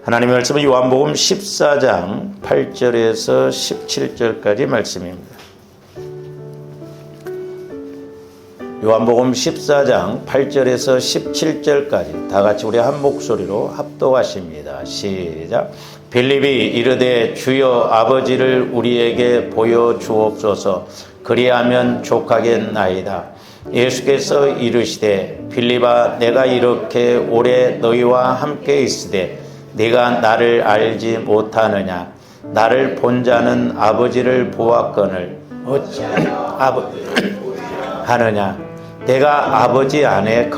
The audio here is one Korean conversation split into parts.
하나님의 말씀은 요한복음 14장 8절에서 17절까지 말씀입니다. 요한복음 14장 8절에서 17절까지 다 같이 우리 한 목소리로 합독하십니다. 시작. 빌립이 이르되 주여 아버지를 우리에게 보여 주옵소서. 그리하면 족하겠나이다. 예수께서 이르시되 빌립아 내가 이렇게 오래 너희와 함께 있으되 네가 나를 알지 못하느냐. 나를 본 자는 아버지를 보았거늘 어찌 하느냐. 내가 아버지 안에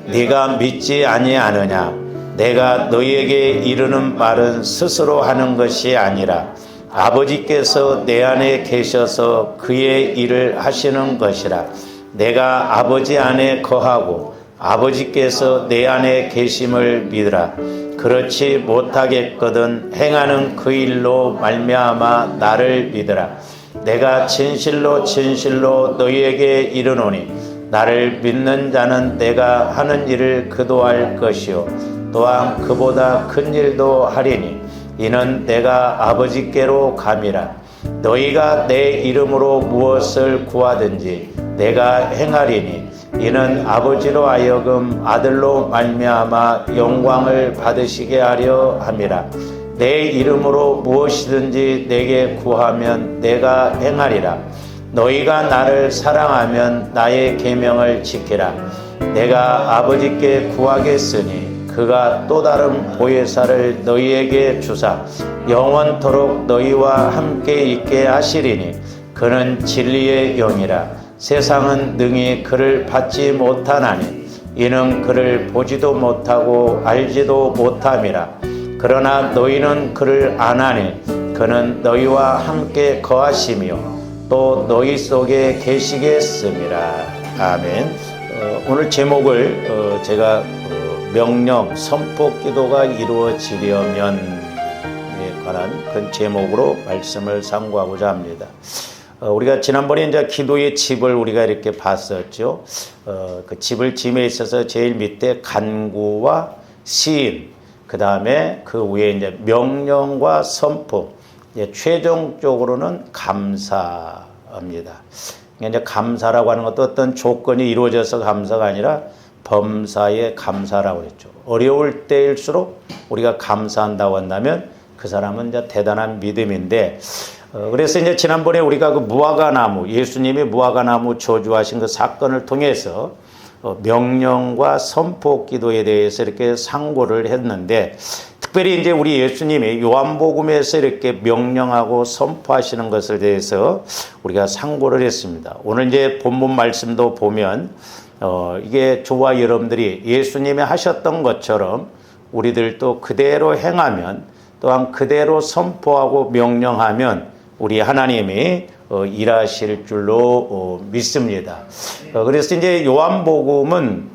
네가 믿지 아니하느냐. 내가 너희에게 이르는 말은 스스로 하는 것이 아니라 아버지께서 내 안에 계셔서 그의 일을 하시는 것이라. 내가 아버지 안에 거하고 아버지께서 내 안에 계심을 믿으라. 그렇지 못하겠거든 행하는 그 일로 말미암아 나를 믿으라. 내가 진실로 진실로 너희에게 이르노니 나를 믿는 자는 내가 하는 일을 그도 할 것이요 또한 그보다 큰 일도 하리니 이는 내가 아버지께로 감이라. 너희가 내 이름으로 무엇을 구하든지 내가 행하리니 이는 아버지로 하여금 아들로 말미암아 영광을 받으시게 하려 함이라. 내 이름으로 무엇이든지 내게 구하면 내가 행하리라. 너희가 나를 사랑하면 나의 계명을 지키라. 내가 아버지께 구하겠으니 그가 또 다른 보혜사를 너희에게 주사 영원토록 너희와 함께 있게 하시리니 그는 진리의 영이라. 세상은 능히 그를 받지 못하나니 이는 그를 보지도 못하고 알지도 못함이라. 그러나 너희는 그를 아나니 그는 너희와 함께 거하시며 또 너희 속에 계시겠음이라. 아멘. 오늘 제목을 제가 명령 선포 기도가 이루어지려면에 관한 그 제목으로 말씀을 상고하고자 합니다. 우리가 지난번에 이제 기도의 집을 우리가 이렇게 봤었죠. 그 집을 짐에 있어서 제일 밑에 간구와 시인, 그 다음에 그 위에 이제 명령과 선포, 최종적으로는 감사입니다. 이제 감사라고 하는 것도 어떤 조건이 이루어져서 감사가 아니라 범사에 감사라고 그랬죠. 어려울 때일수록 우리가 감사한다고 한다면 그 사람은 이제 대단한 믿음인데, 그래서 이제 지난번에 우리가 그 무화과나무, 예수님이 무화과나무 저주하신 그 사건을 통해서 명령과 선포 기도에 대해서 이렇게 상고를 했는데, 특별히 이제 우리 예수님이 요한복음에서 이렇게 명령하고 선포하시는 것에 대해서 우리가 상고를 했습니다. 오늘 이제 본문 말씀도 보면 이게 저와 여러분들이 예수님이 하셨던 것처럼 우리들도 그대로 행하면, 또한 그대로 선포하고 명령하면 우리 하나님이 일하실 줄로 믿습니다. 그래서 이제 요한복음은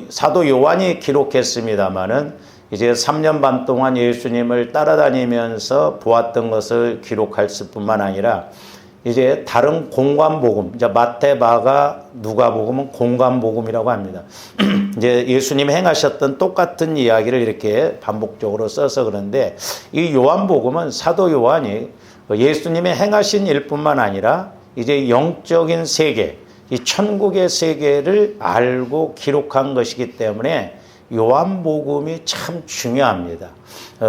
사도 요한이 기록했습니다마는 이제 3년 반 동안 예수님을 따라다니면서 보았던 것을 기록했을 뿐만 아니라 이제 다른 공관복음, 이제 마태, 마가, 누가복음은 공관복음이라고 합니다. 이제 예수님 행하셨던 똑같은 이야기를 이렇게 반복적으로 써서 그런데 이 요한복음은 사도 요한이 예수님의 행하신 일뿐만 아니라 이제 영적인 세계, 이 천국의 세계를 알고 기록한 것이기 때문에 요한복음이 참 중요합니다.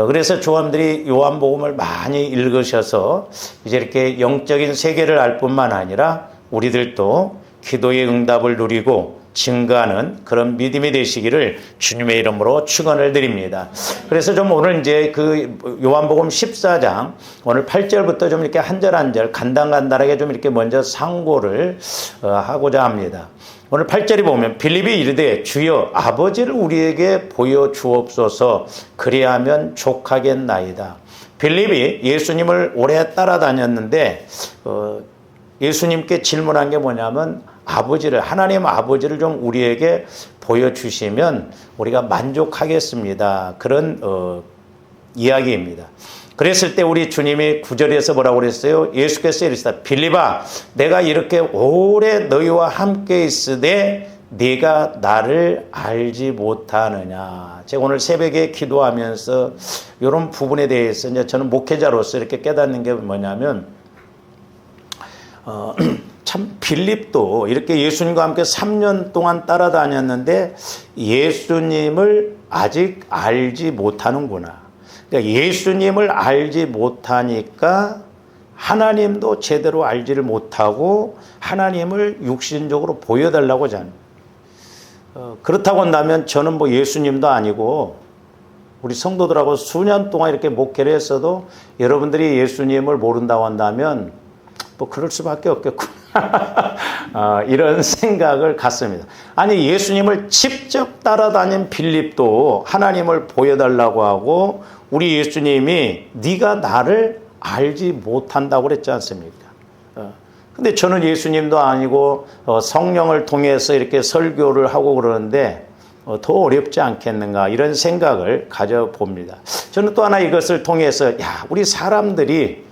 그래서 조함들이 요한복음을 많이 읽으셔서 이제 이렇게 영적인 세계를 알 뿐만 아니라 우리들도 기도의 응답을 누리고 증가하는 그런 믿음이 되시기를 주님의 이름으로 축원을 드립니다. 그래서 좀 오늘 이제 그 요한복음 14장 오늘 8절부터 좀 이렇게 한 절 한 절 간단하게 좀 이렇게 먼저 상고를 하고자 합니다. 오늘 8절에 보면 빌립이 이르되 주여 아버지를 우리에게 보여 주옵소서. 그리하면 족하겠나이다. 빌립이 예수님을 오래 따라다녔는데 예수님께 질문한 게 뭐냐면 아버지를, 하나님 아버지를 좀 우리에게 보여주시면 우리가 만족하겠습니다. 그런 이야기입니다. 그랬을 때 우리 주님이 9절에서 뭐라고 그랬어요? 예수께서 이르시다. 빌립아, 내가 이렇게 오래 너희와 함께 있으되 네가 나를 알지 못하느냐. 제가 오늘 새벽에 기도하면서 이런 부분에 대해서 이제 저는 목회자로서 이렇게 깨닫는 게 뭐냐면, 참 빌립도 이렇게 예수님과 함께 3년 동안 따라다녔는데 예수님을 아직 알지 못하는구나. 그러니까 예수님을 알지 못하니까 하나님도 제대로 알지를 못하고 하나님을 육신적으로 보여달라고 하잖아요. 그렇다고 한다면 저는 뭐 예수님도 아니고 우리 성도들하고 수년 동안 이렇게 목회를 했어도 여러분들이 예수님을 모른다고 한다면 뭐 그럴 수밖에 없겠구나. 이런 생각을 갖습니다. 아니, 예수님을 직접 따라다닌 빌립도 하나님을 보여달라고 하고 우리 예수님이 네가 나를 알지 못한다고 그랬지 않습니까? 근데 저는 예수님도 아니고 성령을 통해서 이렇게 설교를 하고 그러는데 더 어렵지 않겠는가 이런 생각을 가져봅니다. 저는 또 하나 이것을 통해서 우리 사람들이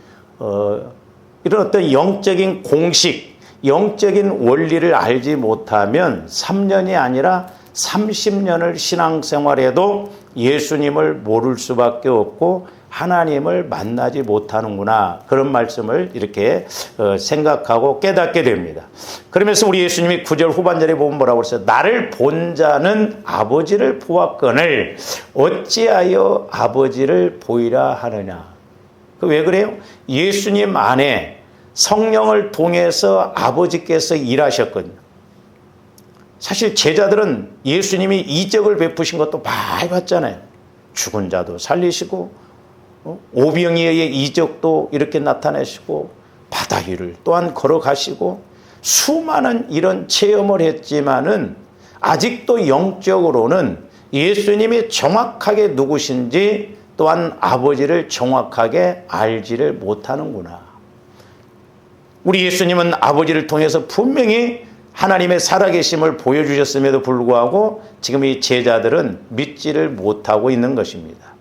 이런 어떤 영적인 공식, 영적인 원리를 알지 못하면 3년이 아니라 30년을 신앙생활해도 예수님을 모를 수밖에 없고 하나님을 만나지 못하는구나. 그런 말씀을 이렇게 생각하고 깨닫게 됩니다. 그러면서 우리 예수님이 9절 후반절에 보면 뭐라고 그랬어요? 나를 본 자는 아버지를 보았거늘 어찌하여 아버지를 보이라 하느냐. 왜 그래요? 예수님 안에 성령을 통해서 아버지께서 일하셨거든요. 사실 제자들은 예수님이 이적을 베푸신 것도 많이 봤잖아요. 죽은 자도 살리시고 오병이어의 이적도 이렇게 나타내시고 바다 위를 또한 걸어가시고 수많은 이런 체험을 했지만은 아직도 영적으로는 예수님이 정확하게 누구신지 또한 아버지를 정확하게 알지를 못하는구나. 우리 예수님은 아버지를 통해서 분명히 하나님의 살아계심을 보여주셨음에도 불구하고 지금 이 제자들은 믿지를 못하고 있는 것입니다.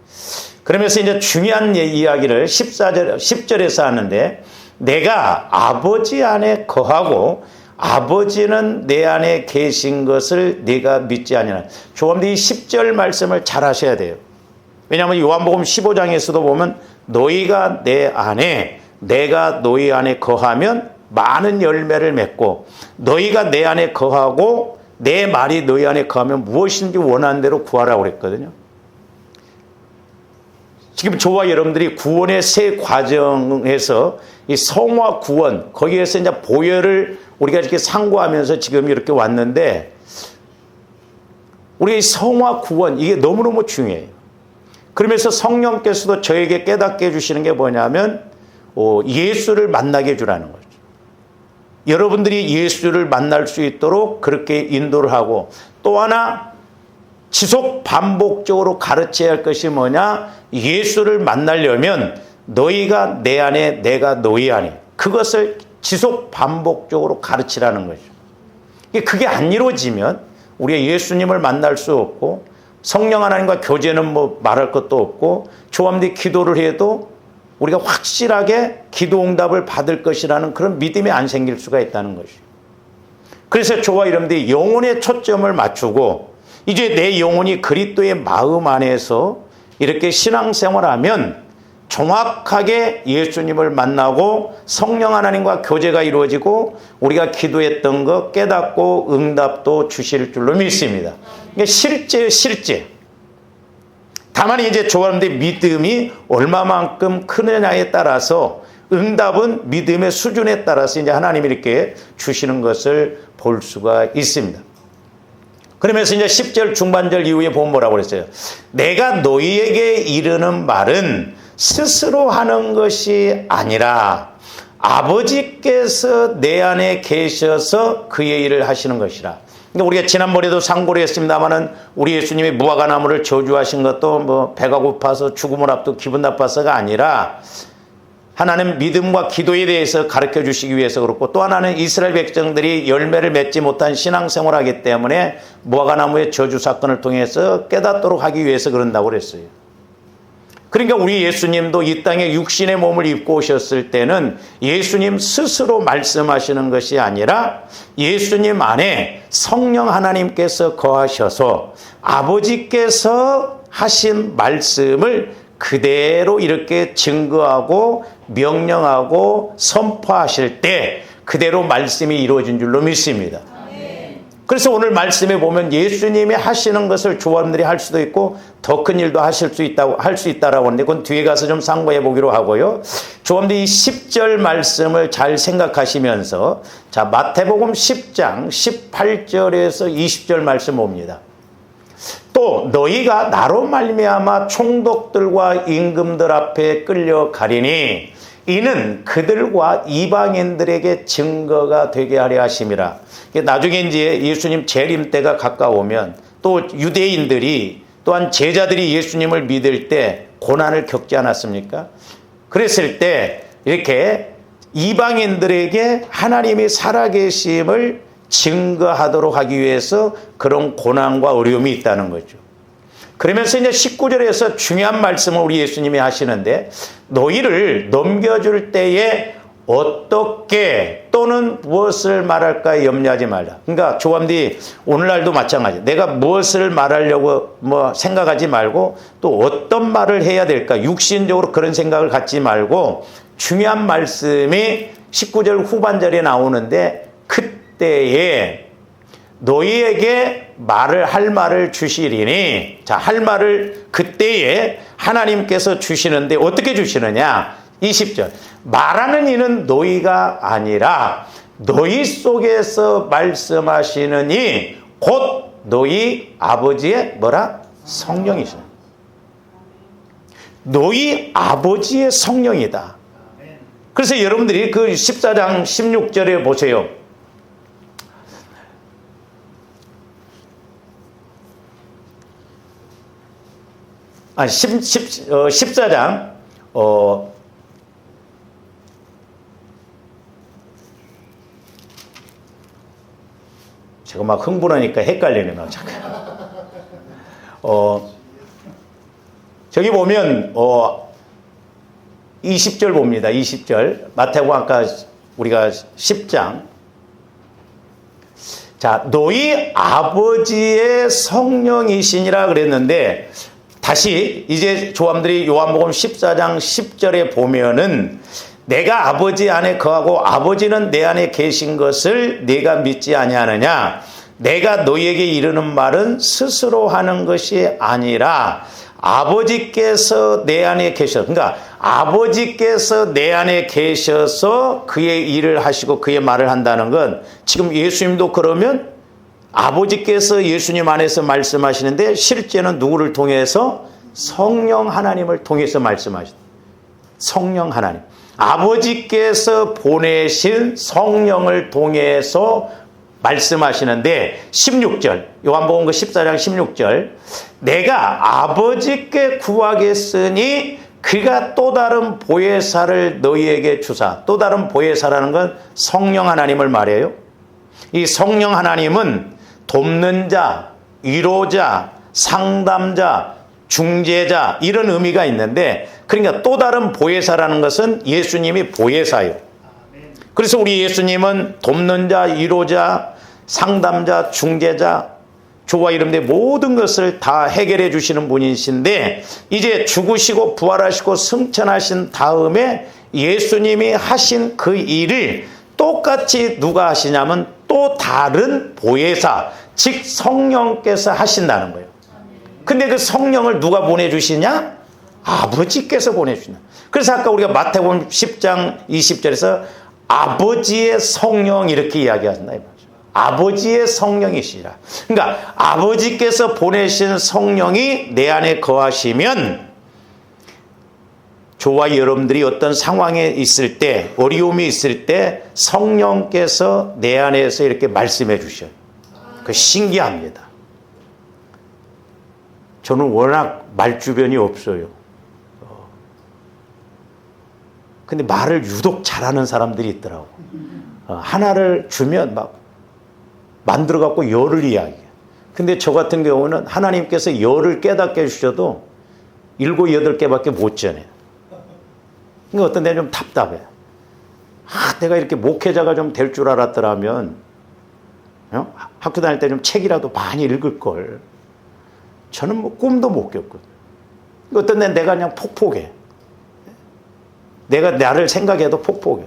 그러면서 이제 중요한 이야기를 10절에서 하는데 내가 아버지 안에 거하고 아버지는 내 안에 계신 것을 네가 믿지 아니하나. 조금더 이 10절 말씀을 잘 하셔야 돼요. 왜냐하면 요한복음 15장에서도 보면 너희가 내 안에 내가 너희 안에 거하면 많은 열매를 맺고 너희가 내 안에 거하고 내 말이 너희 안에 거하면 무엇인지 원하는 대로 구하라고 그랬거든요. 지금 저와 여러분들이 구원의 새 과정에서 이 성화 구원 거기에서 이제 보혈을 우리가 이렇게 상고하면서 지금 이렇게 왔는데 우리의 성화 구원 이게 너무너무 중요해요. 그러면서 성령께서도 저에게 깨닫게 해주시는 게 뭐냐면 예수를 만나게 해주라는 거죠. 여러분들이 예수를 만날 수 있도록 그렇게 인도를 하고 또 하나 지속 반복적으로 가르쳐야 할 것이 뭐냐? 예수를 만나려면 너희가 내 안에 내가 너희 안에 그것을 지속 반복적으로 가르치라는 거죠. 그게 안 이루어지면 우리가 예수님을 만날 수 없고 성령 하나님과 교제는 뭐 말할 것도 없고 조함뒤 기도를 해도 우리가 확실하게 기도 응답을 받을 것이라는 그런 믿음이 안 생길 수가 있다는 것이죠. 그래서 저와 여러분들이 영혼에 초점을 맞추고 이제 내 영혼이 그리스도의 마음 안에서 이렇게 신앙생활하면 정확하게 예수님을 만나고 성령 하나님과 교제가 이루어지고 우리가 기도했던 것 깨닫고 응답도 주실 줄로 믿습니다. 이게 실제. 다만 이제 저와의 믿음이 얼마만큼 크느냐에 따라서 응답은 믿음의 수준에 따라서 이제 하나님이 이렇게 주시는 것을 볼 수가 있습니다. 그러면서 이제 10절 중반절 이후에 보면 뭐라고 그랬어요? 내가 너희에게 이르는 말은 스스로 하는 것이 아니라 아버지께서 내 안에 계셔서 그의 일을 하시는 것이라. 그러니까 우리가 지난번에도 상고를 했습니다마는 우리 예수님이 무화과나무를 저주하신 것도 뭐 배가 고파서 죽음을 앞두고 기분 나빠서가 아니라 하나는 믿음과 기도에 대해서 가르쳐 주시기 위해서 그렇고 또 하나는 이스라엘 백성들이 열매를 맺지 못한 신앙생활을 하기 때문에 무화과나무의 저주 사건을 통해서 깨닫도록 하기 위해서 그런다고 그랬어요. 그러니까 우리 예수님도 이 땅에 육신의 몸을 입고 오셨을 때는 예수님 스스로 말씀하시는 것이 아니라 예수님 안에 성령 하나님께서 거하셔서 아버지께서 하신 말씀을 그대로 이렇게 증거하고 명령하고 선포하실 때 그대로 말씀이 이루어진 줄로 믿습니다. 그래서 오늘 말씀에 보면 예수님이 하시는 것을 조원들이 할 수도 있고 더 큰 일도 할 수 있다라고 하는데 그건 뒤에 가서 좀 상고해 보기로 하고요. 조원들이 이 10절 말씀을 잘 생각하시면서 자, 마태복음 10장 18절에서 20절 말씀 봅니다. 또 너희가 나로 말미암아 총독들과 임금들 앞에 끌려가리니 이는 그들과 이방인들에게 증거가 되게 하려 하심이라. 나중에 이제 예수님 재림 때가 가까우면 또 유대인들이 또한 제자들이 예수님을 믿을 때 고난을 겪지 않았습니까? 그랬을 때 이렇게 이방인들에게 하나님이 살아계심을 증거하도록 하기 위해서 그런 고난과 어려움이 있다는 거죠. 그러면서 이제 19절에서 중요한 말씀을 우리 예수님이 하시는데 너희를 넘겨줄 때에 어떻게 또는 무엇을 말할까 염려하지 말라. 그러니까 조감디 오늘날도 마찬가지. 내가 무엇을 말하려고 생각하지 말고 또 어떤 말을 해야 될까 육신적으로 그런 생각을 갖지 말고 중요한 말씀이 19절 후반절에 나오는데 그때에 너희에게 할 말을 주시리니 자, 할 말을 그때에 하나님께서 주시는데 어떻게 주시느냐 20절 말하는 이는 너희가 아니라 너희 속에서 말씀하시는 이 곧 너희 아버지의 성령이시다. 너희 아버지의 성령이다. 그래서 여러분들이 그 14장 16절에 보세요. 14장 제가 막 흥분하니까 헷갈리네 잠깐. 저기 보면 20절 봅니다. 20절 마태복음 아까 우리가 10장 자 너희 아버지의 성령이시니라 그랬는데 다시 이제 조함들이 요한복음 14장 10절에 보면은 내가 아버지 안에 거하고 아버지는 내 안에 계신 것을 네가 믿지 아니하느냐 내가 너희에게 이르는 말은 스스로 하는 것이 아니라 아버지께서 내 안에 계셔서 그러니까 아버지께서 내 안에 계셔서 그의 일을 하시고 그의 말을 한다는 건 지금 예수님도 그러면 아버지께서 예수님 안에서 말씀하시는데 실제는 누구를 통해서 성령 하나님을 통해서 말씀하신다. 성령 하나님. 아버지께서 보내신 성령을 통해서 말씀하시는데 16절 요한복음 14장 16절 내가 아버지께 구하겠으니 그가 또 다른 보혜사를 너희에게 주사 또 다른 보혜사라는 건 성령 하나님을 말해요. 이 성령 하나님은 돕는 자, 위로자, 상담자, 중재자 이런 의미가 있는데 그러니까 또 다른 보혜사라는 것은 예수님이 보혜사예요. 그래서 우리 예수님은 돕는 자, 위로자, 상담자, 중재자, 주와 이름대 모든 것을 다 해결해 주시는 분이신데 이제 죽으시고 부활하시고 승천하신 다음에 예수님이 하신 그 일을 똑같이 누가 하시냐면 또 다른 보혜사, 즉 성령께서 하신다는 거예요. 근데 그 성령을 누가 보내주시냐? 아버지께서 보내주시냐. 그래서 아까 우리가 마태복음 10장 20절에서 아버지의 성령 이렇게 이야기한다. 아버지의 성령이시라. 그러니까 아버지께서 보내신 성령이 내 안에 거하시면 저와 여러분들이 어떤 상황에 있을 때 어려움이 있을 때 성령께서 내 안에서 이렇게 말씀해 주셔요. 그 신기합니다. 저는 워낙 말주변이 없어요. 근데 말을 유독 잘하는 사람들이 있더라고. 하나를 주면 막 만들어 갖고 열을 이야기해요. 근데 저 같은 경우는 하나님께서 열을 깨닫게 해주셔도 7, 8개밖에 못 전해. 그러니까 어떤 데는 좀 답답해. 내가 이렇게 목회자가 좀 될 줄 알았더라면 학교 다닐 때 좀 책이라도 많이 읽을 걸. 저는 뭐 꿈도 못 꿨거든. 어떤 데는 내가 그냥 폭폭해. 내가 나를 생각해도 폭폭해.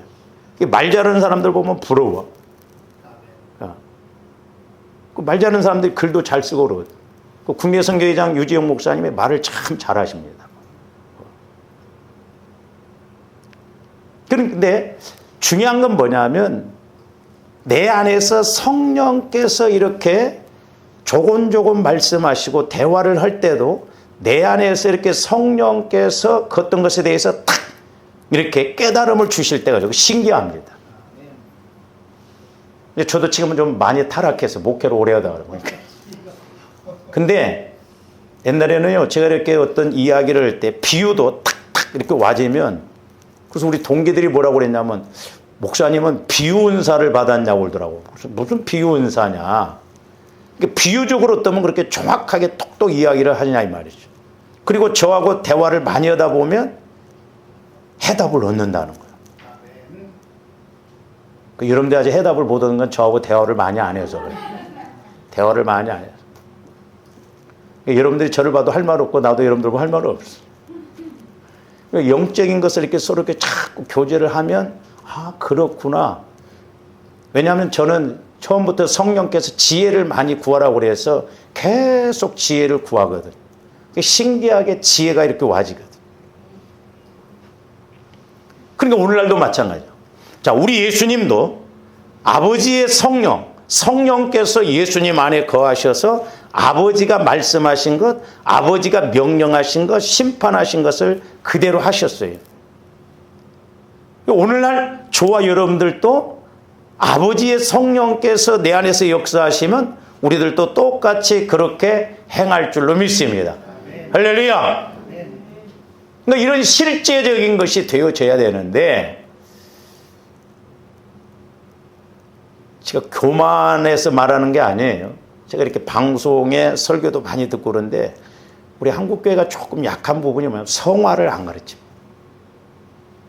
말 잘하는 사람들 보면 부러워. 말 잘하는 사람들이 글도 잘 쓰고 그러거든. 국내선교회장 유지영 목사님이 말을 참 잘하십니다. 그런데 중요한 건 뭐냐면 내 안에서 성령께서 이렇게 조곤조곤 말씀하시고 대화를 할 때도 내 안에서 이렇게 성령께서 그 어떤 것에 대해서 탁 이렇게 깨달음을 주실 때가 좀 신기합니다. 저도 지금은 좀 많이 타락해서 목회를 오래 하다 보니까. 근데 옛날에는요, 제가 이렇게 어떤 이야기를 할 때 비유도 탁탁 이렇게 와지면, 그래서 우리 동기들이 뭐라고 그랬냐면, 목사님은 비유 은사를 받았냐고 그러더라고. 무슨 비유 은사냐. 그러니까 비유적으로 뜨면 그렇게 정확하게 톡톡 이야기를 하냐 이 말이죠. 그리고 저하고 대화를 많이 하다 보면 해답을 얻는다는 거예요. 여러분들 아직 해답을 못 얻는 건 저하고 대화를 많이 안 해서 그래요. 대화를 많이 안 해서. 여러분들이 저를 봐도 할 말 없고 나도 여러분들 보고 할 말 없어. 영적인 것을 이렇게 서로 이렇게 자꾸 교제를 하면 그렇구나. 왜냐하면 저는 처음부터 성령께서 지혜를 많이 구하라고 그래서 계속 지혜를 구하거든. 신기하게 지혜가 이렇게 와지거든. 그러니까 오늘날도 마찬가지죠. 자, 우리 예수님도 아버지의 성령께서 예수님 안에 거하셔서 아버지가 말씀하신 것, 아버지가 명령하신 것, 심판하신 것을 그대로 하셨어요. 오늘날 저와 여러분들도 아버지의 성령께서 내 안에서 역사하시면 우리들도 똑같이 그렇게 행할 줄로 믿습니다. 할렐루야! 그러니까 이런 실제적인 것이 되어져야 되는데, 제가 교만해서 말하는 게 아니에요. 제가 이렇게 방송에 설교도 많이 듣고 그런데 우리 한국교회가 조금 약한 부분이 뭐냐면 성화를 안 가르칩니다.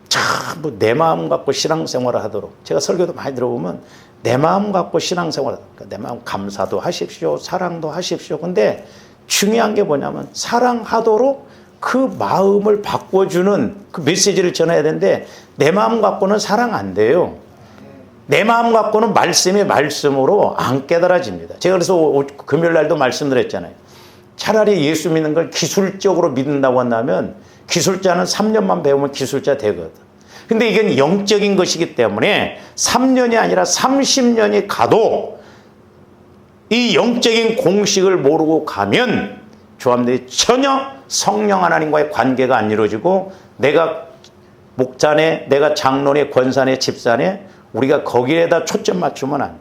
전부 내 마음 갖고 신앙생활을 하도록. 제가 설교도 많이 들어보면 내 마음 갖고 신앙생활을 하도록. 그러니까 내 마음 감사도 하십시오. 사랑도 하십시오. 근데 중요한 게 뭐냐면 사랑하도록 그 마음을 바꿔주는 그 메시지를 전해야 되는데 내 마음 갖고는 사랑 안 돼요. 내 마음 갖고는 말씀이 말씀으로 안 깨달아집니다. 제가 그래서 금요일 날도 말씀드렸잖아요. 차라리 예수 믿는 걸 기술적으로 믿는다고 한다면 기술자는 3년만 배우면 기술자 되거든. 근데 이건 영적인 것이기 때문에 3년이 아니라 30년이 가도 이 영적인 공식을 모르고 가면 조합들이 전혀 성령 하나님과의 관계가 안 이루어지고 내가 목자네, 내가 장로네, 권사네, 집사네 우리가 거기에다 초점 맞추면 안 돼요.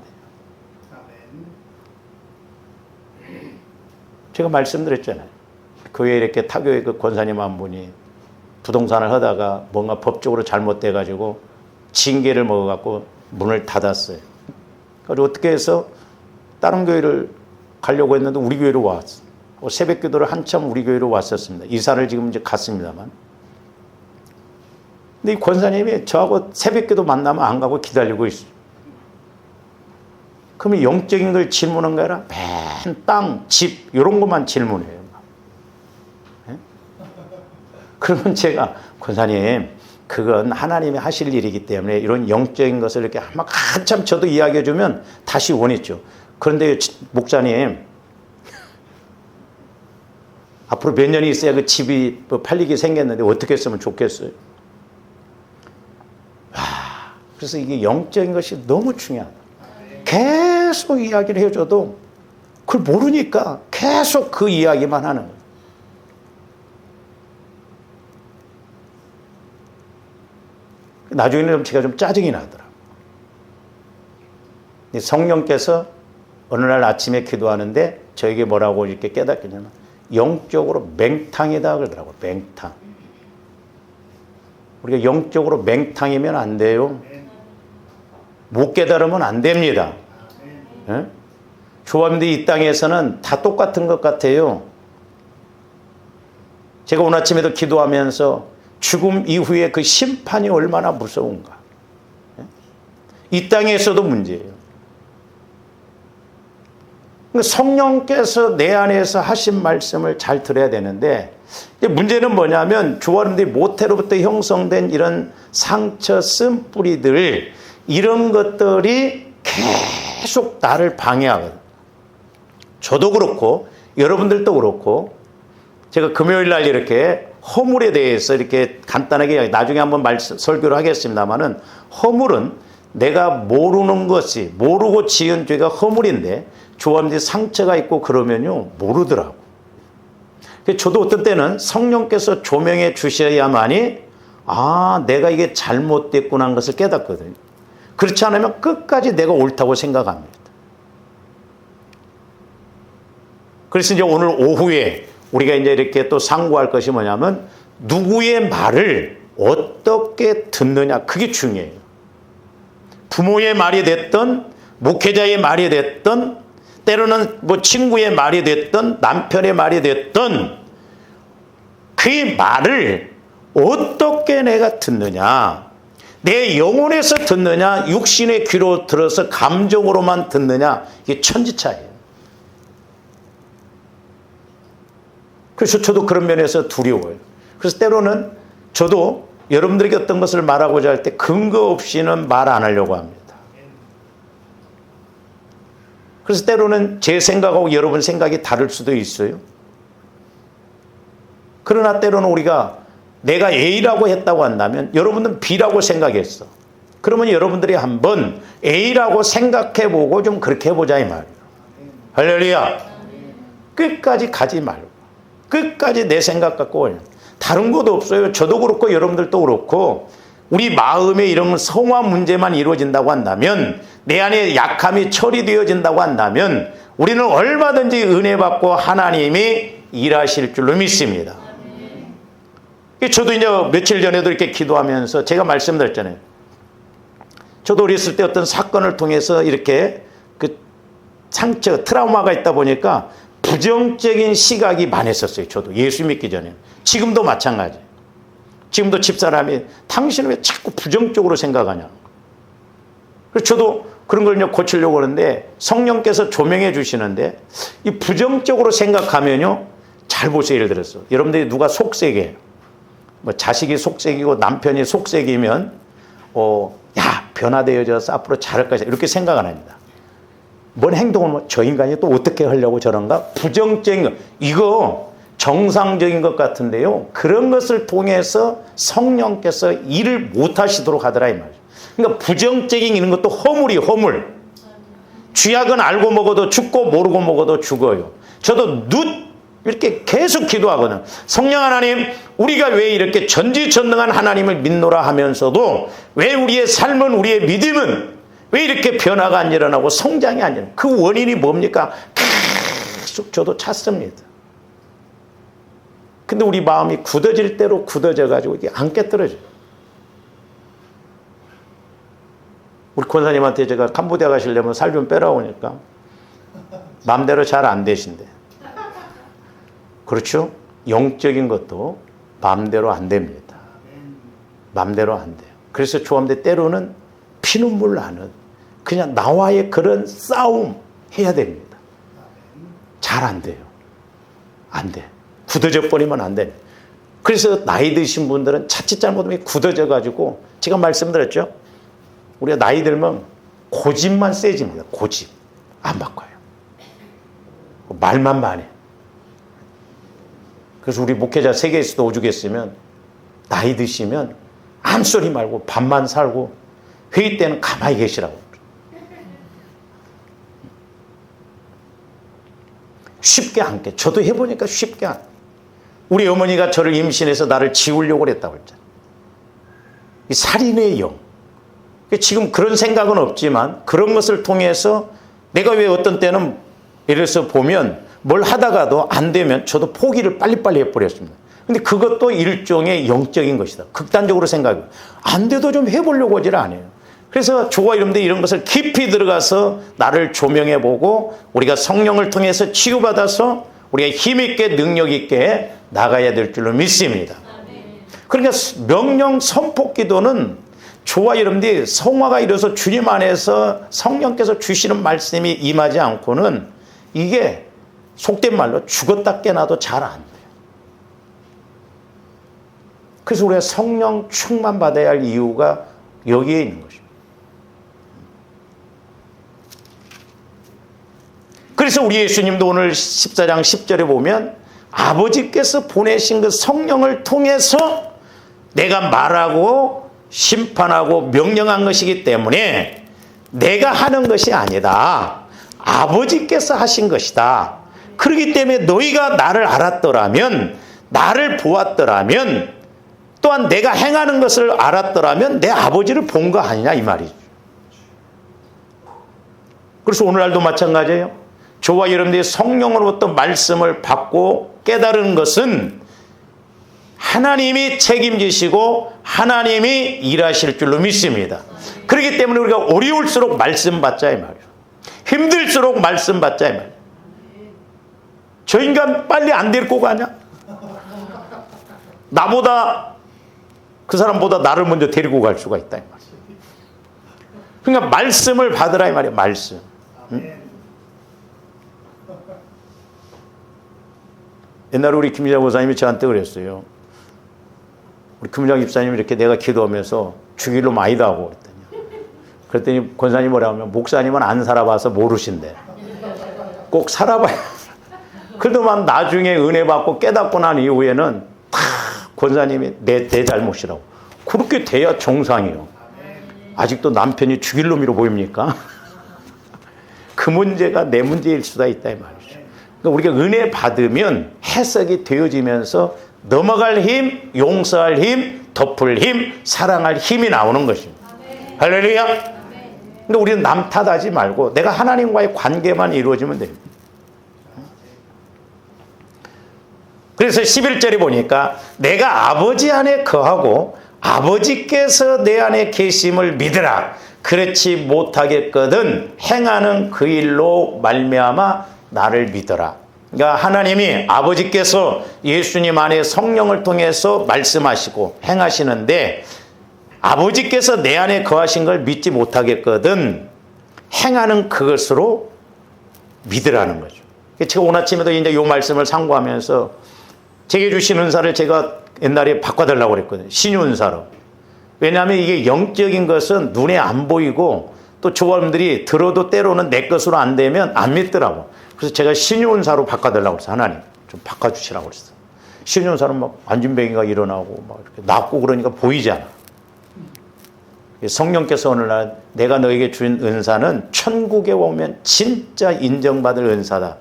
제가 말씀드렸잖아요. 교회에 이렇게 타교회 그 권사님 한 분이 부동산을 하다가 뭔가 법적으로 잘못돼가지고 징계를 먹어갖고 문을 닫았어요. 그리고 어떻게 해서 다른 교회를 가려고 했는데 우리 교회로 왔어요. 새벽 기도를 한참 우리 교회로 왔었습니다. 이사를 지금 이제 갔습니다만. 근데 이 권사님이 저하고 새벽 기도 만나면 안 가고 기다리고 있어요. 그러면 영적인 걸 질문한 게 아니라 맨 땅, 집 이런 것만 질문해요. 네? 그러면 제가 권사님 그건 하나님이 하실 일이기 때문에 이런 영적인 것을 이렇게 막 한참 저도 이야기해 주면 다시 원했죠. 그런데 목사님 앞으로 몇 년이 있어야 그 집이 팔리게 생겼는데 어떻게 했으면 좋겠어요. 그래서 이게 영적인 것이 너무 중요하다. 계속 이야기를 해줘도 그걸 모르니까 계속 그 이야기만 하는 거예요. 나중에는 제가 좀 짜증이 나더라고요. 성령께서 어느 날 아침에 기도하는데 저에게 뭐라고 이렇게 깨닫겠냐면 영적으로 맹탕이다 그러더라고요. 맹탕. 우리가 영적으로 맹탕이면 안 돼요. 못 깨달으면 안 됩니다. 예? 조합인데 이 땅에서는 다 똑같은 것 같아요. 제가 오늘 아침에도 기도하면서 죽음 이후에 그 심판이 얼마나 무서운가. 이 땅에서도 문제예요. 성령께서 내 안에서 하신 말씀을 잘 들어야 되는데, 문제는 뭐냐면 조아름들이 모태로부터 형성된 이런 상처, 쓴뿌리들, 이런 것들이 계속 나를 방해하거든. 저도 그렇고 여러분들도 그렇고, 제가 금요일 날 이렇게 허물에 대해서 이렇게 간단하게 나중에 한번 설교를 하겠습니다만은, 허물은 내가 모르는 것이, 모르고 지은 죄가 허물인데 조아름들이 상처가 있고 그러면요 모르더라고. 저도 어떤 때는 성령께서 조명해 주셔야만이 내가 이게 잘못됐구나 하는 것을 깨닫거든요. 그렇지 않으면 끝까지 내가 옳다고 생각합니다. 그래서 이제 오늘 오후에 우리가 이제 이렇게 또 상고할 것이 뭐냐면, 누구의 말을 어떻게 듣느냐, 그게 중요해요. 부모의 말이 됐든 목회자의 말이 됐든 때로는 뭐 친구의 말이 됐든 남편의 말이 됐든 그 말을 어떻게 내가 듣느냐, 내 영혼에서 듣느냐, 육신의 귀로 들어서 감정으로만 듣느냐, 이게 천지차이예요. 그래서 저도 그런 면에서 두려워요. 그래서 때로는 저도 여러분들에게 어떤 것을 말하고자 할 때 근거 없이는 말 안 하려고 합니다. 그래서 때로는 제 생각하고 여러분 생각이 다를 수도 있어요. 그러나 때로는 우리가 내가 A라고 했다고 한다면 여러분은 B라고 생각했어. 그러면 여러분들이 한번 A라고 생각해보고 좀 그렇게 해보자 이 말이에요. 할렐루야. 끝까지 가지 말고 끝까지 내 생각 갖고 다른 것도 없어요. 저도 그렇고 여러분들도 그렇고, 우리 마음에 이런 성화 문제만 이루어진다고 한다면, 내 안에 약함이 처리되어진다고 한다면 우리는 얼마든지 은혜 받고 하나님이 일하실 줄로 믿습니다. 저도 이제 며칠 전에도 이렇게 기도하면서 제가 말씀드렸잖아요. 저도 어렸을 때 어떤 사건을 통해서 이렇게 그 상처, 트라우마가 있다 보니까 부정적인 시각이 많았었어요. 저도 예수 믿기 전에. 지금도 마찬가지. 지금도 집사람이 당신은 왜 자꾸 부정적으로 생각하냐. 그래서 저도 그런 걸 이제 고치려고 하는데 성령께서 조명해 주시는데, 이 부정적으로 생각하면요, 잘 보세요. 예를 들어서 여러분들이 누가 속색이에요. 뭐 자식이 속색이고 남편이 속색이면 야, 변화되어져서 앞으로 잘할 것이다, 이렇게 생각 안 합니다. 뭔 행동을 저 인간이 또 어떻게 하려고 저런가? 부정적인 거, 이거 정상적인 것 같은데요, 그런 것을 통해서 성령께서 일을 못 하시도록 하더라 이 말이에요. 그러니까 부정적인 이런 것도 허물이 허물. 쥐약은 알고 먹어도 죽고 모르고 먹어도 죽어요. 저도 이렇게 계속 기도하거든. 성령 하나님, 우리가 왜 이렇게 전지전능한 하나님을 믿노라 하면서도 왜 우리의 삶은, 우리의 믿음은 왜 이렇게 변화가 안 일어나고 성장이 안 일어나고, 그 원인이 뭡니까? 계속 저도 찾습니다. 근데 우리 마음이 굳어질 대로 굳어져가지고 이게 안 깨떨어져요. 우리 권사님한테 제가 캄보디아 가시려면 살 좀 빼라고 하니까 마음대로 잘 안 되신대. 그렇죠? 영적인 것도 마음대로 안 됩니다. 마음대로 안 돼요. 그래서 조함대 때로는 피눈물 나는 그냥 나와의 그런 싸움 해야 됩니다. 잘 안 돼요. 안 돼. 굳어져 버리면 안 돼. 그래서 나이 드신 분들은 자칫 잘못하면 굳어져 가지고, 제가 말씀드렸죠? 우리가 나이 들면 고집만 세집니다. 고집. 안 바꿔요. 말만 많이. 그래서 우리 목회자 세계에서도 오죽했으면 나이 드시면 아무 소리 말고 밥만 살고 회의 때는 가만히 계시라고. 쉽게 안 깨. 저도 해보니까 쉽게 안. 우리 어머니가 저를 임신해서 나를 지우려고 그랬다고 했잖아요. 이 살인의 영. 지금 그런 생각은 없지만 그런 것을 통해서 내가 왜 어떤 때는 예를 들어서 보면 뭘 하다가도 안 되면 저도 포기를 빨리빨리 해버렸습니다. 근데 그것도 일종의 영적인 것이다. 극단적으로 생각해요. 안 돼도 좀 해보려고 하질 않아요. 그래서 조와 이런데 이런 것을 깊이 들어가서 나를 조명해보고 우리가 성령을 통해서 치유받아서 우리가 힘있게 능력있게 나가야 될 줄로 믿습니다. 그러니까 명령 선포 기도는 저와 여러분들이 성화가 이뤄서 주님 안에서 성령께서 주시는 말씀이 임하지 않고는 이게 속된 말로 죽었다 깨나도 잘 안 돼요. 그래서 우리가 성령 충만 받아야 할 이유가 여기에 있는 것입니다. 그래서 우리 예수님도 오늘 14장 10절에 보면 아버지께서 보내신 그 성령을 통해서 내가 말하고 심판하고 명령한 것이기 때문에 내가 하는 것이 아니다. 아버지께서 하신 것이다. 그렇기 때문에 너희가 나를 알았더라면, 나를 보았더라면, 또한 내가 행하는 것을 알았더라면 내 아버지를 본 거 아니냐 이 말이죠. 그래서 오늘날도 마찬가지예요. 저와 여러분들이 성령으로부터 말씀을 받고 깨달은 것은 하나님이 책임지시고 하나님이 일하실 줄로 믿습니다. 그렇기 때문에 우리가 어려울수록 말씀 받자 이 말이에요. 힘들수록 말씀 받자 이 말이에요. 저 인간 빨리 안 데리고 가냐? 나보다 그 사람보다 나를 먼저 데리고 갈 수가 있다 이 말이에요. 그러니까 말씀을 받으라 이 말이에요. 말씀. 응? 옛날에 우리 김일장 목사님이 저한테 그랬어요. 우리 김일장 집사님이 이렇게 내가 기도하면서 주길로 많이 하고 그랬더니 권사님이 뭐라고 하면 목사님은 안 살아봐서 모르신대. 꼭 살아봐야. 그래도만 나중에 은혜 받고 깨닫고 난 이후에는 다 권사님이 내 잘못이라고. 그렇게 돼야 정상이에요. 아직도 남편이 죽일 놈이로 보입니까? 그 문제가 내 문제일 수가 있다 이 말이죠. 그러니까 우리가 은혜 받으면 해석이 되어지면서 넘어갈 힘, 용서할 힘, 덮을 힘, 사랑할 힘이 나오는 것입니다. 할렐루야. 근데 우리는 남 탓하지 말고 내가 하나님과의 관계만 이루어지면 됩니다. 그래서 11절에 보니까 내가 아버지 안에 거하고 아버지께서 내 안에 계심을 믿으라. 그렇지 못하겠거든 행하는 그 일로 말미암아 나를 믿어라. 그러니까 하나님이 아버지께서 예수님 안에 성령을 통해서 말씀하시고 행하시는데 아버지께서 내 안에 거하신 걸 믿지 못하겠거든 행하는 그것으로 믿으라는 거죠. 제가 오늘 아침에도 이제 이 말씀을 상고하면서 제게 주신 은사를 제가 옛날에 바꿔달라고 그랬거든요. 신유 은사로. 왜냐하면 이게 영적인 것은 눈에 안 보이고 또 조원들이 들어도 때로는 내 것으로 안 되면 안 믿더라고. 그래서 제가 신유은사로 바꿔달라고 그랬어요. 하나님 좀 바꿔주시라고 그랬어요. 신유은사는 막 안진뱅이가 일어나고 막 이렇게 낫고 그러니까 보이잖아. 성령께서 오늘날 내가 너에게 준 은사는 천국에 오면 진짜 인정받을 은사다.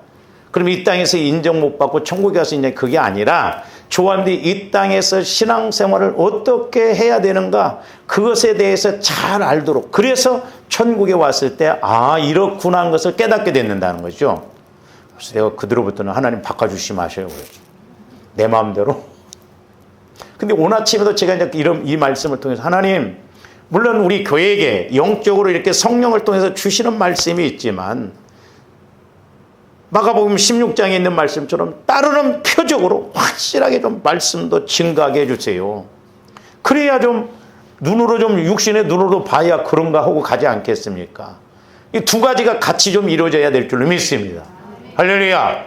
그럼 이 땅에서 인정 못 받고 천국에 가서 이제 그게 아니라 조원들이 이 땅에서 신앙생활을 어떻게 해야 되는가 그것에 대해서 잘 알도록 그래서 천국에 왔을 때 아 이렇구나 하는 것을 깨닫게 된다는 거죠. 그래서 내가 그대로부터는 하나님 바꿔주시 마셔요. 그랬죠. 내 마음대로. 근데 오늘 아침에도 제가 이제 이 말씀을 통해서 하나님 물론 우리 교회에게 영적으로 이렇게 성령을 통해서 주시는 말씀이 있지만 마가복음 16장에 있는 말씀처럼 따르는 표적으로 확실하게 좀 말씀도 증가하게 해주세요. 그래야 좀 눈으로 좀 육신의 눈으로 봐야 그런가 하고 가지 않겠습니까? 이 두 가지가 같이 좀 이루어져야 될 줄로 믿습니다. 할렐루야.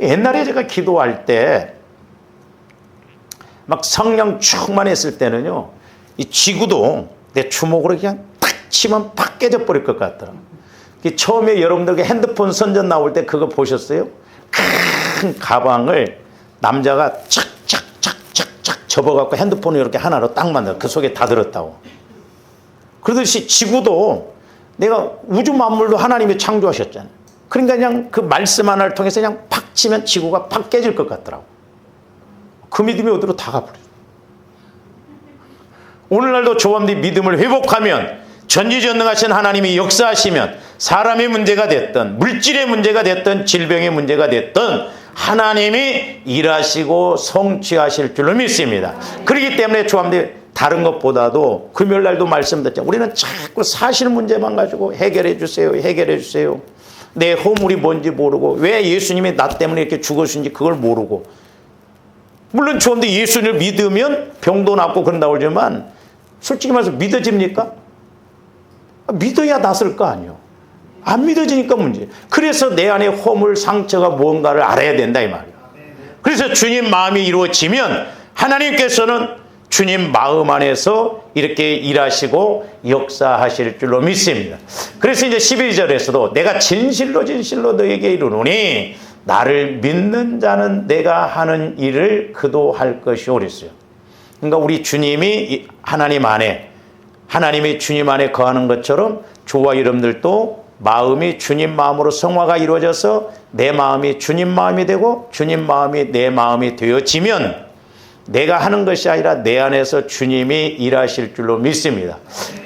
옛날에 제가 기도할 때 막 성령 충만했을 때는요, 이 지구도 내 주먹으로 그냥 탁 치면 팍 깨져 버릴 것 같더라. 처음에 여러분들 핸드폰 선전 나올 때 그거 보셨어요? 큰 가방을 남자가 착착착착착 접어갖고 핸드폰을 이렇게 하나로 딱 만들어. 그 속에 다 들었다고. 그러듯이 지구도 내가 우주 만물도 하나님이 창조하셨잖아요. 그러니까 그냥 그 말씀 하나를 통해서 그냥 팍 치면 지구가 팍 깨질 것 같더라고. 그 믿음이 어디로 다 가버려요. 오늘날도 조함들이 믿음을 회복하면 전지전능하신 하나님이 역사하시면 사람의 문제가 됐든 물질의 문제가 됐든 질병의 문제가 됐든 하나님이 일하시고 성취하실 줄로 믿습니다. 그렇기 때문에 조함들이 다른 것보다도 금요일날도 말씀드렸죠. 우리는 자꾸 사실 문제만 가지고 해결해 주세요. 해결해 주세요. 내 허물이 뭔지 모르고 왜 예수님이 나 때문에 이렇게 죽으신지 그걸 모르고, 물론 좋은데 예수님을 믿으면 병도 낫고 그런다고 그러지만 솔직히 말해서 믿어집니까? 믿어야 낫을 거 아니에요. 안 믿어지니까 문제. 그래서 내 안에 허물 상처가 뭔가를 알아야 된다 이 말이에요. 그래서 주님 마음이 이루어지면 하나님께서는 주님 마음 안에서 이렇게 일하시고 역사하실 줄로 믿습니다. 그래서 이제 12절에서도 내가 진실로 너에게 이르노니 나를 믿는 자는 내가 하는 일을 그도 할 것이오 그랬어요. 그러니까 우리 주님이 하나님이 주님 안에 거하는 것처럼 저와 여러분들도 마음이 주님 마음으로 성화가 이루어져서 내 마음이 주님 마음이 되고 주님 마음이 내 마음이 되어지면 내가 하는 것이 아니라 내 안에서 주님이 일하실 줄로 믿습니다.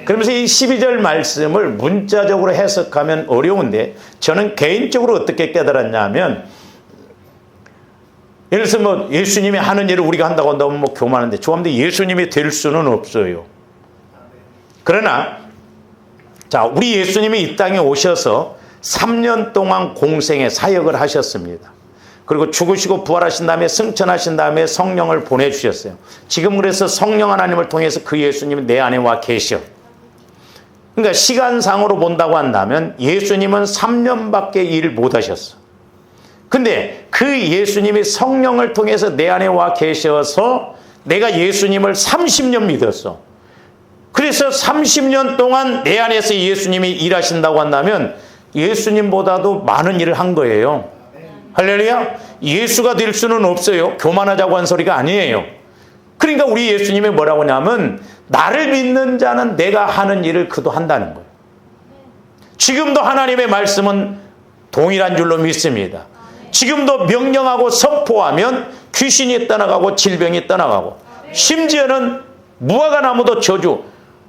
그러면서 이 12절 말씀을 문자적으로 해석하면 어려운데 저는 개인적으로 어떻게 깨달았냐면, 예를 들어서 뭐 예수님이 하는 일을 우리가 한다고 한다면 뭐 교만한데 좋아하는데 예수님이 될 수는 없어요. 그러나 자, 우리 예수님이 이 땅에 오셔서 3년 동안 공생의 사역을 하셨습니다. 그리고 죽으시고 부활하신 다음에 승천하신 다음에 성령을 보내주셨어요. 지금 그래서 성령 하나님을 통해서 그 예수님이 내 안에 와 계셔. 그러니까 시간상으로 본다고 한다면 예수님은 3년밖에 일 못하셨어. 근데 그 예수님이 성령을 통해서 내 안에 와 계셔서 내가 예수님을 30년 믿었어. 그래서 30년 동안 내 안에서 예수님이 일하신다고 한다면 예수님보다도 많은 일을 한 거예요. 할렐루야. 예수가 될 수는 없어요. 교만하자고 한 소리가 아니에요. 그러니까 우리 예수님이 뭐라고 하냐면 나를 믿는 자는 내가 하는 일을 그도 한다는 거예요. 지금도 하나님의 말씀은 동일한 줄로 믿습니다. 지금도 명령하고 선포하면 귀신이 떠나가고 질병이 떠나가고 심지어는 무화과 나무도 저주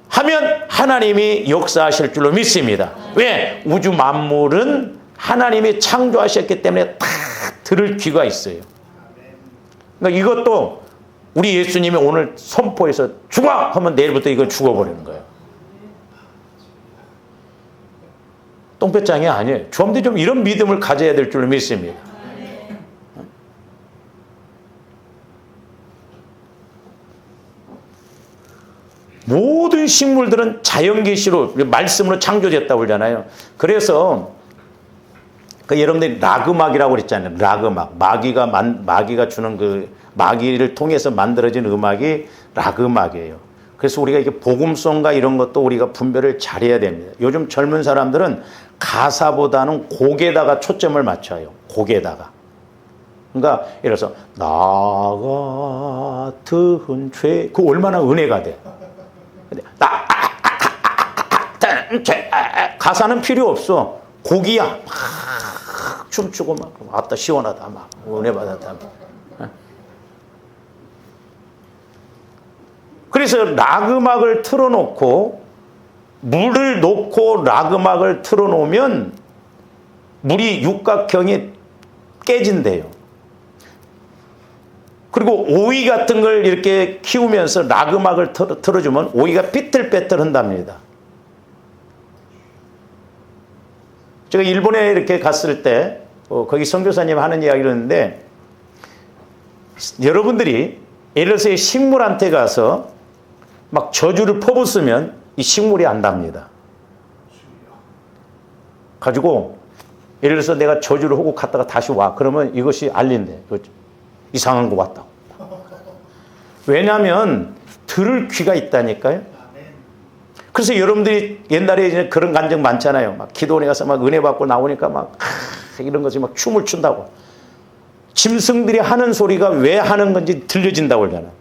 하면 하나님이 역사하실 줄로 믿습니다. 왜? 우주 만물은 하나님이 창조하셨기 때문에 다 들을 귀가 있어요. 그러니까 이것도 우리 예수님이 오늘 선포해서 죽어! 하면 내일부터 이거 죽어버리는 거예요. 똥배짱이 아니에요. 좀 이런 믿음을 가져야 될 줄로 믿습니다. 모든 식물들은 자연계시로 말씀으로 창조됐다고 그러잖아요. 그래서 여러분들이 락음악이라고 그랬잖아요. 락음악. 마귀가 주는 그 마귀를 통해서 만들어진 음악이 락음악이에요. 그래서 우리가 이게 복음성과 이런 것도 우리가 분별을 잘해야 됩니다. 요즘 젊은 사람들은 가사보다는 곡에다가 초점을 맞춰요. 곡에다가. 그러니까 예를 들어서 나 같은 죄, 그 얼마나 은혜가 돼. 가사는 필요 없어. 곡이야. 막 춤추고 막 아따 시원하다 막 은혜 받았다. 그래서 락음악을 틀어놓고 물을 놓고 락음악을 틀어놓으면 물이 육각형이 깨진대요. 그리고 오이 같은 걸 이렇게 키우면서 락음악을 틀어주면 오이가 삐뚤빼뚤 한답니다. 제가 일본에 이렇게 갔을 때 거기 선교사님 하는 이야기를 했는데, 여러분들이 예를 들어서 식물한테 가서 막 저주를 퍼붓으면 이 식물이 안답니다. 가지고 예를 들어서 내가 저주를 하고 갔다가 다시 와. 그러면 이것이 알린대. 이상한 거 왔다고. 왜냐하면 들을 귀가 있다니까요. 그래서 여러분들이 옛날에 이제 그런 간증 많잖아요. 막 기도원에 가서 막 은혜 받고 나오니까 막 이런 것이 막 춤을 춘다고. 짐승들이 하는 소리가 왜 하는 건지 들려진다고 그러잖아요.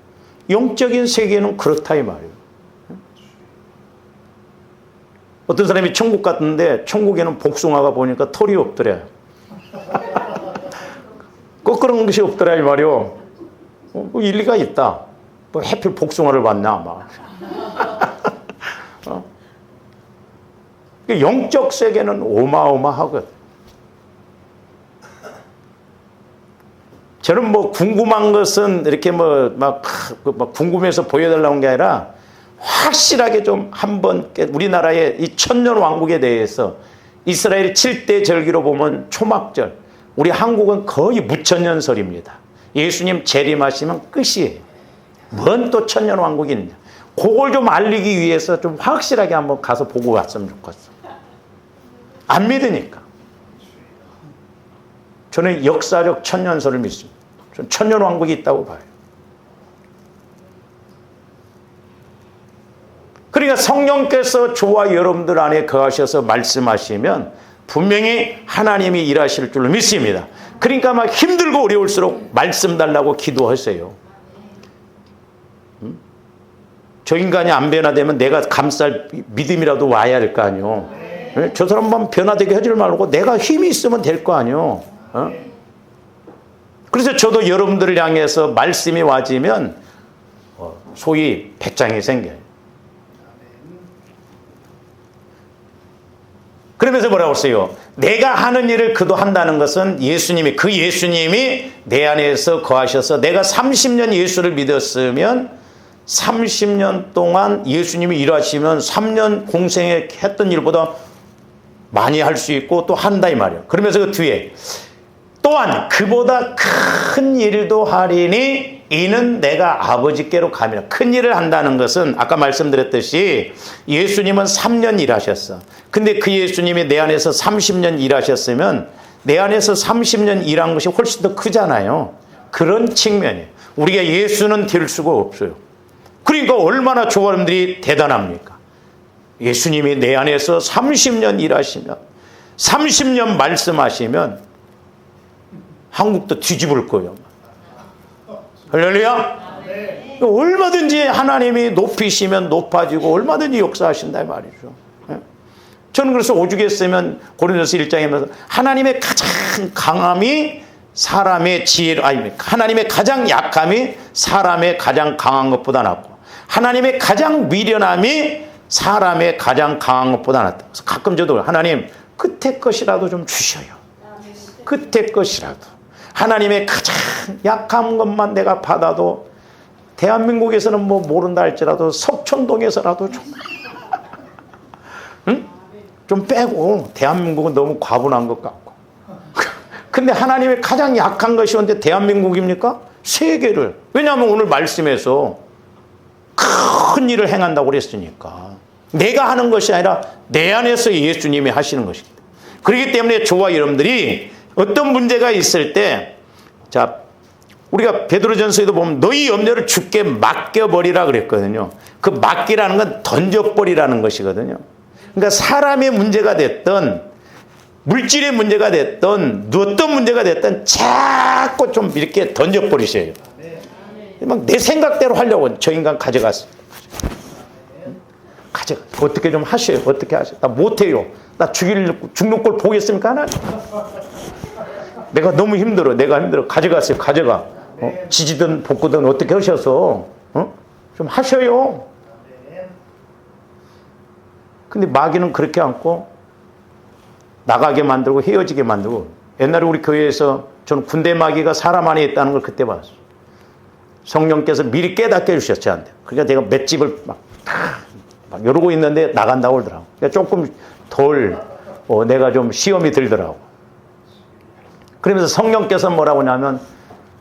영적인 세계는 그렇다 이 말이에요. 어떤 사람이 천국 갔는데 천국에는 복숭아가 보니까 털이 없더래. 그런 것이 없더라 이 말이요. 일리가 있다. 뭐 해필 복숭아를 봤냐 막. 영적 세계는 어마어마하거든. 저는 뭐 궁금한 것은 이렇게 막 궁금해서 보여달라는 게 아니라 확실하게 좀 한번 우리나라의 이 천년 왕국에 대해서 이스라엘의 7대 절기로 보면 초막절, 우리 한국은 거의 무천년설입니다. 예수님 재림하시면 끝이에요. 뭔 또 천년왕국이 있냐. 그걸 좀 알리기 위해서 좀 확실하게 한번 가서 보고 왔으면 좋겠어. 안 믿으니까. 저는 역사적 천년설을 믿습니다. 저는 천년왕국이 있다고 봐요. 그러니까 성령께서 저와 여러분들 안에 거하셔서 말씀하시면 분명히 하나님이 일하실 줄로 믿습니다. 그러니까 막 힘들고 어려울수록 말씀 달라고 기도하세요. 저 인간이 안 변화되면 내가 감쌀 믿음이라도 와야 할 거 아니요. 저 사람만 변화되게 하지 말고 내가 힘이 있으면 될 거 아니요. 그래서 저도 여러분들을 향해서 말씀이 와지면 소위 배짱이 생겨요. 그러면서 뭐라고 했어요? 내가 하는 일을 그도 한다는 것은 그 예수님이 내 안에서 거하셔서 내가 30년 예수를 믿었으면 30년 동안 예수님이 일하시면 3년 공생에 했던 일보다 많이 할 수 있고 또 한다 이 말이에요. 그러면서 그 뒤에 또한 그보다 큰 일도 하리니 이는 내가 아버지께로 감이라. 큰 일을 한다는 것은 아까 말씀드렸듯이 예수님은 3년 일하셨어. 근데 그 예수님이 내 안에서 30년 일하셨으면 내 안에서 30년 일한 것이 훨씬 더 크잖아요. 그런 측면이에요. 우리가 예수는 될 수가 없어요. 그러니까 얼마나 조원들이 대단합니까? 예수님이 내 안에서 30년 일하시면 30년 말씀하시면 한국도 뒤집을 거예요. 할렐루야. 얼마든지 하나님이 높이시면 높아지고 얼마든지 역사하신다 말이죠. 저는 그래서 오죽 했으면 고린도서 1장에 하나님의 가장 강함이 사람의 지혜로, 아니 하나님의 가장 약함이 사람의 가장 강한 것보다 낫고 하나님의 가장 미련함이 사람의 가장 강한 것보다 낫다. 그래서 가끔 저도 하나님 끝에 것이라도 좀 주셔요. 끝에 것이라도. 하나님의 가장 약한 것만 내가 받아도 대한민국에서는 뭐 모른다 할지라도 석촌동에서라도 좀, 응? 좀 빼고 대한민국은 너무 과분한 것 같고. 근데 하나님의 가장 약한 것이 언제 대한민국입니까? 세계를. 왜냐하면 오늘 말씀에서 큰 일을 행한다고 그랬으니까. 내가 하는 것이 아니라 내 안에서 예수님이 하시는 것입니다. 그렇기 때문에 저와 여러분들이 어떤 문제가 있을 때, 자, 우리가 베드로전서에도 보면 너희 염려를 주께 맡겨버리라 그랬거든요. 그 맡기라는 건 던져버리라는 것이거든요. 그러니까 사람의 문제가 됐던, 물질의 문제가 됐던, 어떤 문제가 됐던 자꾸 좀 이렇게 던져버리셔요. 막 내 생각대로 하려고 저 인간 가져갔어요. 어떻게 좀 하셔요. 어떻게 하셔요. 나 못해요. 나 죽는 꼴 보겠습니까? 하나님? 내가 너무 힘들어. 내가 힘들어. 가져갔어요. 가져가. 지지든 볶든 어떻게 하셔서 좀 하셔요. 근데 마귀는 그렇게 않고 나가게 만들고 헤어지게 만들고. 옛날에 우리 교회에서 저는 군대 마귀가 사람 안에 있다는 걸 그때 봤어요. 성령께서 미리 깨닫게 해주셨지 않대. 그러니까 내가 맷집을 막 이러고 있는데 나간다고 그러더라고. 그러니까 조금 덜 내가 좀 시험이 들더라고. 그러면서 성령께서 뭐라고 하냐면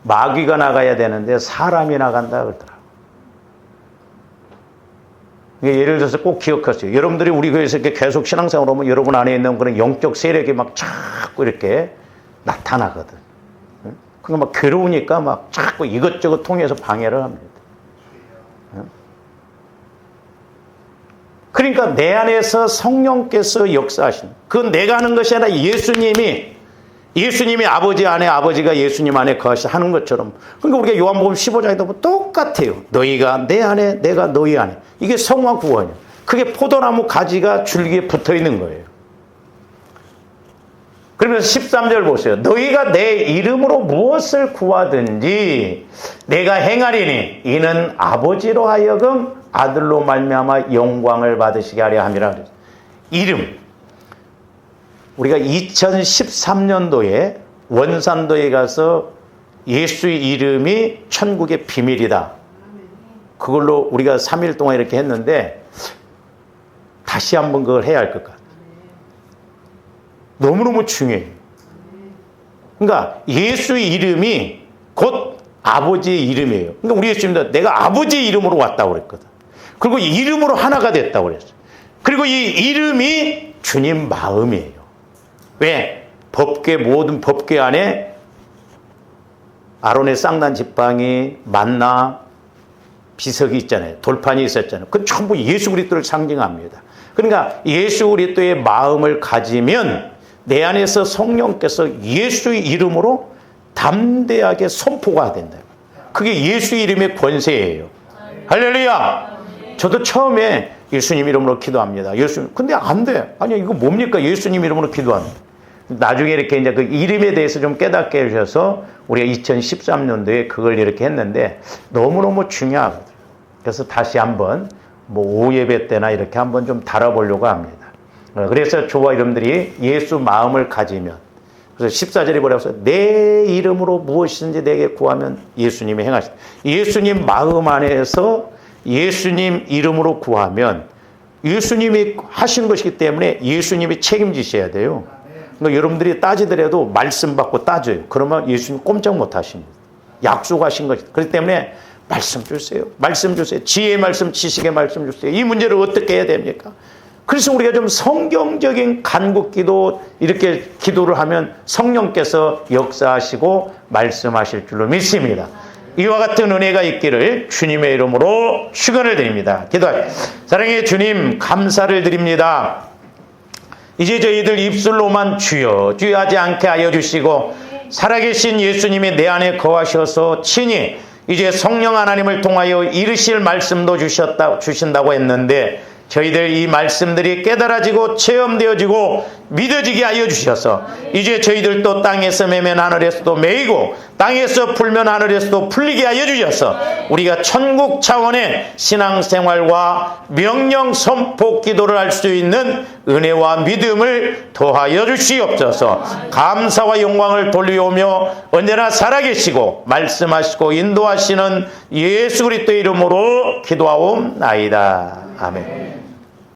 마귀가 나가야 되는데 사람이 나간다 그러더라고. 예를 들어서 꼭 기억하세요. 여러분들이 우리 교회에서 이렇게 계속 신앙생활을 하면 여러분 안에 있는 그런 영적 세력이 막 자꾸 이렇게 나타나거든. 그러니까 막 괴로우니까 막 자꾸 이것저것 통해서 방해를 합니다. 그러니까 내 안에서 성령께서 역사하시는, 그건 내가 하는 것이 아니라 예수님이 아버지 안에, 아버지가 예수님 안에 거하시는 것처럼. 그러니까 우리가 요한복음 15장에도 보면 똑같아요. 너희가 내 안에, 내가 너희 안에. 이게 성화 구원이에요. 그게 포도나무 가지가 줄기에 붙어 있는 거예요. 그러면서 13절 보세요. 너희가 내 이름으로 무엇을 구하든지 내가 행하리니 이는 아버지로 하여금 아들로 말미암아 영광을 받으시게 하려 함이라. 이름. 우리가 2013년도에 원산도에 가서 예수의 이름이 천국의 비밀이다. 그걸로 우리가 3일 동안 이렇게 했는데 다시 한번 그걸 해야 할 것 같아요. 너무너무 중요해요. 그러니까 예수의 이름이 곧 아버지의 이름이에요. 그러니까 우리 예수님도 내가 아버지의 이름으로 왔다고 그랬거든. 그리고 이름으로 하나가 됐다고 그랬어요. 그리고 이 이름이 주님 마음이에요. 왜? 법궤, 모든 법궤 안에 아론의 쌍난 지팡이, 만나, 비석이 있잖아요. 돌판이 있었잖아요. 그건 전부 예수 그리스도를 상징합니다. 그러니까 예수 그리스도의 마음을 가지면 내 안에서 성령께서 예수의 이름으로 담대하게 선포가 된다. 그게 예수 이름의 권세예요. 할렐루야! 저도 처음에 예수님 이름으로 기도합니다. 근데 안 돼. 아니, 이거 뭡니까? 예수님 이름으로 기도하는. 나중에 이렇게 이제 그 이름에 대해서 좀 깨닫게 해주셔서 우리가 2013년도에 그걸 이렇게 했는데 너무너무 중요하거든요. 그래서 다시 한번 뭐 5예배 때나 이렇게 한번 좀 다뤄보려고 합니다. 그래서 저와 여러분들이 예수 마음을 가지면, 그래서 14절에 뭐라고 써요? 내 이름으로 무엇이든지 내게 구하면 예수님이 행하시다. 예수님 마음 안에서 예수님 이름으로 구하면 예수님이 하신 것이기 때문에 예수님이 책임지셔야 돼요. 그러니까 여러분들이 따지더라도 말씀 받고 따져요. 그러면 예수님 꼼짝 못 하십니다. 약속하신 것이다. 그렇기 때문에 말씀 주세요. 말씀 주세요. 지혜의 말씀, 지식의 말씀 주세요. 이 문제를 어떻게 해야 됩니까? 그래서 우리가 좀 성경적인 간구 기도, 이렇게 기도를 하면 성령께서 역사하시고 말씀하실 줄로 믿습니다. 이와 같은 은혜가 있기를 주님의 이름으로 축원을 드립니다. 기도하겠습니다. 사랑의 주님, 감사를 드립니다. 이제 저희들 입술로만 주여, 주여 하지 않게 하여 주시고 살아계신 예수님이 내 안에 거하셔서 친히 이제 성령 하나님을 통하여 이르실 말씀도 주신다고 했는데 저희들 이 말씀들이 깨달아지고 체험되어지고 믿어지게 하여 주셔서 이제 저희들도 땅에서 매면 하늘에서도 매이고 땅에서 풀면 하늘에서도 풀리게 하여 주셔서 우리가 천국 차원의 신앙생활과 명령 선포 기도를 할 수 있는 은혜와 믿음을 더하여 주시옵소서. 감사와 영광을 돌리오며 언제나 살아계시고 말씀하시고 인도하시는 예수 그리스도의 이름으로 기도하옵나이다. 아멘.